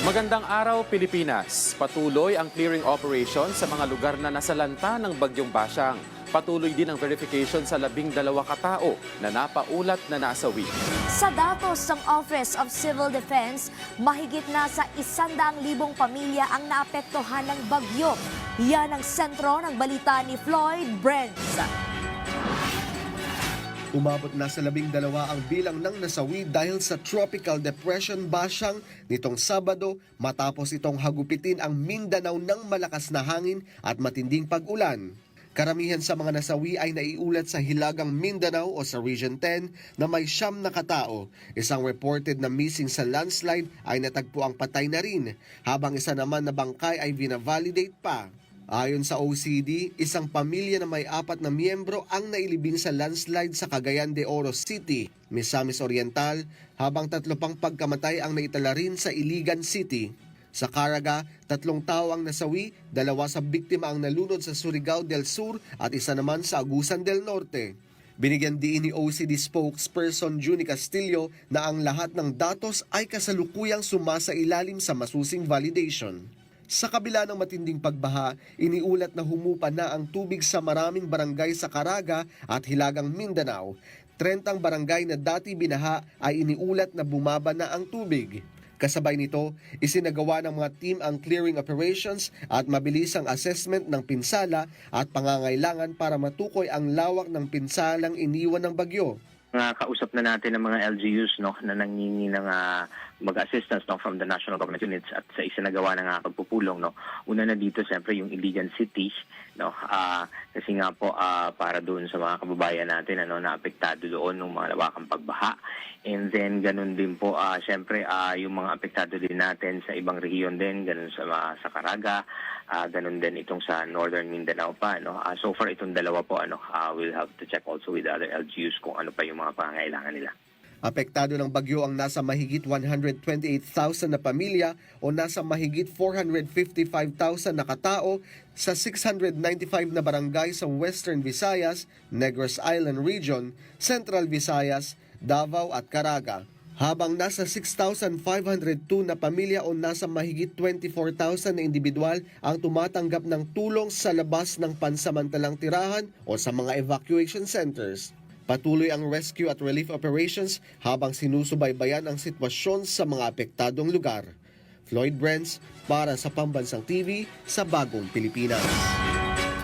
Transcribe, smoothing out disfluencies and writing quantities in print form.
Magandang araw, Pilipinas. Patuloy ang clearing operation sa mga lugar na nasalanta ng Bagyong Basyang. Patuloy din ang verification sa 12 katao na napaulat na nasawi. Sa datos ng Office of Civil Defense, mahigit na sa 100,000 pamilya ang naapektuhan ng bagyo. Yan ang sentro ng balita ni Floyd Brents. Umabot na sa 12 ang bilang ng nasawi dahil sa Tropical Depression Basyang nitong Sabado matapos itong hagupitin ang Mindanao ng malakas na hangin at matinding pag-ulan. Karamihan sa mga nasawi ay naiulat sa Hilagang Mindanao o sa Region 10 na may 9 na katao. Isang reported na missing sa landslide ay natagpo ang patay na rin, habang isa naman na bangkay ay vina-validate pa. Ayon sa OCD, isang pamilya na may 4 na miyembro ang nailibing sa landslide sa Cagayan de Oro City, Misamis Oriental, habang 3 pang pagkamatay ang naitala rin sa Iligan City. Sa Caraga, 3 tao ang nasawi, 2 sa biktima ang nalunod sa Surigao del Sur at isa naman sa Agusan del Norte. Binigyan din ni OCD spokesperson Junie Castillo na ang lahat ng datos ay kasalukuyang sumasailalim sa masusing validation. Sa kabila ng matinding pagbaha, iniulat na humupa na ang tubig sa maraming barangay sa Caraga at Hilagang Mindanao. 30 barangay na dati binaha ay iniulat na bumaba na ang tubig. Kasabay nito, isinagawa ng mga team ang clearing operations at mabilisang assessment ng pinsala at pangangailangan para matukoy ang lawak ng pinsalang iniwan ng bagyo. Kausap na natin ang mga LGUs na nangingi ng mag-assistance from the national government units at sa isinagawa ng pagpupulong. Una na dito siyempre yung Iligan City, kasi nga po para doon sa mga kababayan natin na apektado doon ng mga lawakang pagbaha. And then ganun din po siyempre yung mga apektado din natin sa ibang rehiyon din, ganun sa Caraga, ganun din itong sa Northern Mindanao pa. So far itong dalawa po we'll have to check also with the other LGUs kung ano pa yung mga pangangailangan nila. Apektado ng bagyo ang nasa mahigit 128,000 na pamilya o nasa mahigit 455,000 na katao sa 695 na barangay sa Western Visayas, Negros Island Region, Central Visayas, Davao at Caraga. Habang nasa 6,502 na pamilya o nasa mahigit 24,000 na individual ang tumatanggap ng tulong sa labas ng pansamantalang tirahan o sa mga evacuation centers. Patuloy ang rescue at relief operations habang sinusubaybayan ang sitwasyon sa mga apektadong lugar. Floyd Brents para sa Pambansang TV sa Bagong Pilipinas.